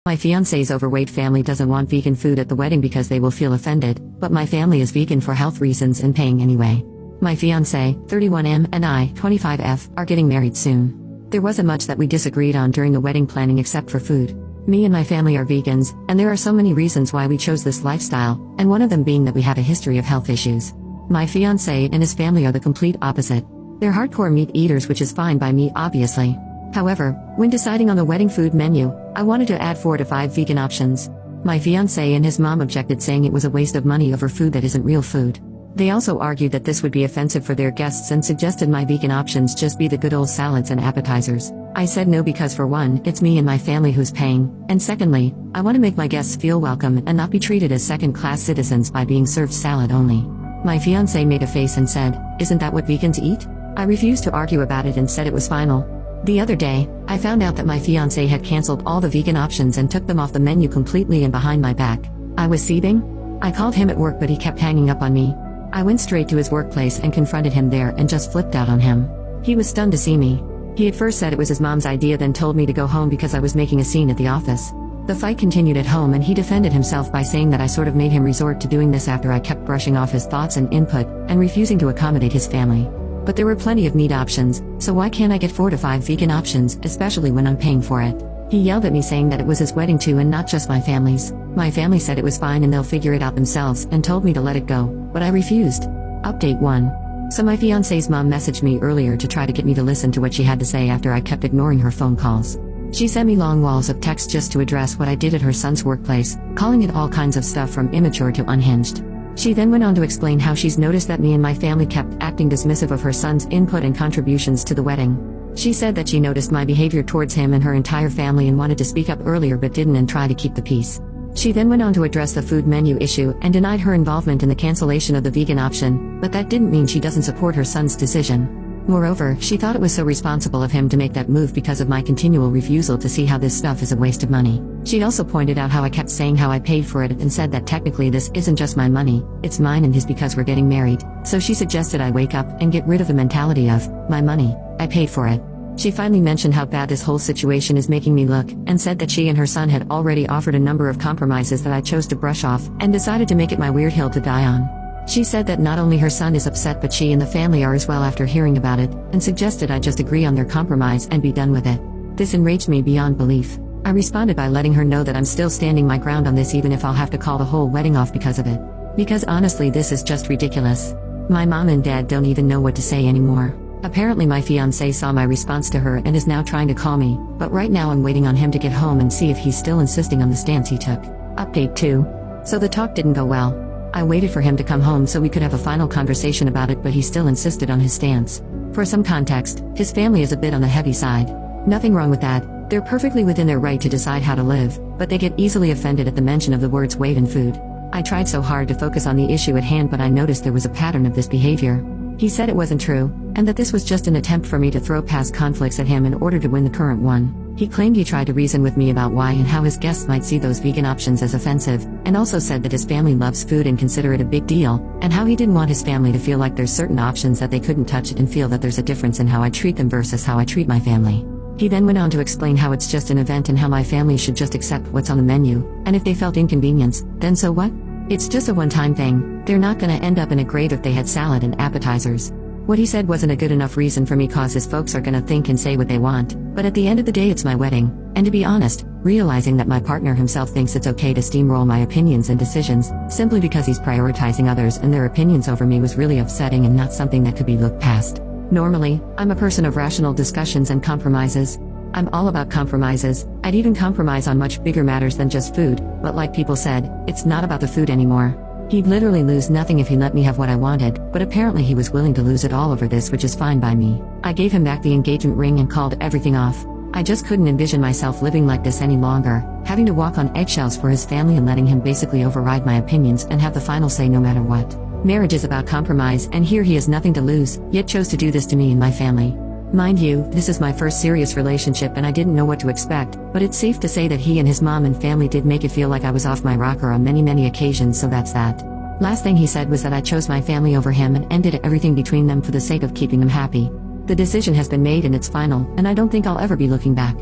My fiance's overweight family doesn't want vegan food at the wedding because they will feel offended, but my family is vegan for health reasons and paying anyway. My fiance, 31M, and I, 25F, are getting married soon. There wasn't much that we disagreed on during the wedding planning except for food. Me and my family are vegans, and there are so many reasons why we chose this lifestyle, and one of them being that we have a history of health issues. My fiance and his family are the complete opposite. They're hardcore meat eaters, which is fine by me, obviously. However, when deciding on the wedding food menu, I wanted to add 4 to 5 vegan options. My fiancé and his mom objected, saying it was a waste of money over food that isn't real food. They also argued that this would be offensive for their guests and suggested my vegan options just be the good old salads and appetizers. I said no because for one, it's me and my family who's paying, and secondly, I want to make my guests feel welcome and not be treated as second-class citizens by being served salad only. My fiancé made a face and said, "Isn't that what vegans eat?" I refused to argue about it and said it was final. The other day, I found out that my fiancé had cancelled all the vegan options and took them off the menu completely and behind my back. I was seething. I called him at work, but he kept hanging up on me. I went straight to his workplace and confronted him there and just flipped out on him. He was stunned to see me. He at first said it was his mom's idea, then told me to go home because I was making a scene at the office. The fight continued at home and he defended himself by saying that I sort of made him resort to doing this after I kept brushing off his thoughts and input, and refusing to accommodate his family. But there were plenty of meat options, so why can't I get 4 to 5 vegan options, especially when I'm paying for it? He yelled at me saying that it was his wedding too and not just my family's. My family said it was fine and they'll figure it out themselves and told me to let it go, but I refused. Update 1. So my fiance's mom messaged me earlier to try to get me to listen to what she had to say after I kept ignoring her phone calls. She sent me long walls of text just to address what I did at her son's workplace, calling it all kinds of stuff from immature to unhinged. She then went on to explain how she's noticed that me and my family kept acting dismissive of her son's input and contributions to the wedding. She said that she noticed my behavior towards him and her entire family and wanted to speak up earlier but didn't and try to keep the peace. She then went on to address the food menu issue and denied her involvement in the cancellation of the vegan option, but that didn't mean she doesn't support her son's decision. Moreover, she thought it was so responsible of him to make that move because of my continual refusal to see how this stuff is a waste of money. She also pointed out how I kept saying how I paid for it and said that technically this isn't just my money, it's mine and his because we're getting married. So she suggested I wake up and get rid of the mentality of, my money, I paid for it. She finally mentioned how bad this whole situation is making me look, and said that she and her son had already offered a number of compromises that I chose to brush off, and decided to make it my weird hill to die on. She said that not only her son is upset but she and the family are as well after hearing about it, and suggested I just agree on their compromise and be done with it. This enraged me beyond belief. I responded by letting her know that I'm still standing my ground on this even if I'll have to call the whole wedding off because of it. Because honestly this is just ridiculous. My mom and dad don't even know what to say anymore. Apparently my fiancé saw my response to her and is now trying to call me, but right now I'm waiting on him to get home and see if he's still insisting on the stance he took. Update 2. So the talk didn't go well. I waited for him to come home so we could have a final conversation about it, but he still insisted on his stance. For some context, his family is a bit on the heavy side. Nothing wrong with that, they're perfectly within their right to decide how to live, but they get easily offended at the mention of the words weight and food. I tried so hard to focus on the issue at hand, but I noticed there was a pattern of this behavior. He said it wasn't true, and that this was just an attempt for me to throw past conflicts at him in order to win the current one. He claimed he tried to reason with me about why and how his guests might see those vegan options as offensive, and also said that his family loves food and consider it a big deal, and how he didn't want his family to feel like there's certain options that they couldn't touch and feel that there's a difference in how I treat them versus how I treat my family. He then went on to explain how it's just an event and how my family should just accept what's on the menu, and if they felt inconvenience, then so what? It's just a one-time thing, they're not gonna end up in a grave if they had salad and appetizers. What he said wasn't a good enough reason for me cause his folks are gonna think and say what they want, but at the end of the day it's my wedding, and to be honest, realizing that my partner himself thinks it's okay to steamroll my opinions and decisions, simply because he's prioritizing others and their opinions over me was really upsetting and not something that could be looked past. Normally, I'm a person of rational discussions and compromises. I'm all about compromises, I'd even compromise on much bigger matters than just food, but like people said, it's not about the food anymore. He'd literally lose nothing if he let me have what I wanted, but apparently he was willing to lose it all over this, which is fine by me. I gave him back the engagement ring and called everything off. I just couldn't envision myself living like this any longer, having to walk on eggshells for his family and letting him basically override my opinions and have the final say no matter what. Marriage is about compromise, and here he has nothing to lose, yet chose to do this to me and my family. Mind you, this is my first serious relationship and I didn't know what to expect, but it's safe to say that he and his mom and family did make it feel like I was off my rocker on many occasions, so that's that. Last thing he said was that I chose my family over him and ended everything between them for the sake of keeping them happy. The decision has been made and it's final, and I don't think I'll ever be looking back.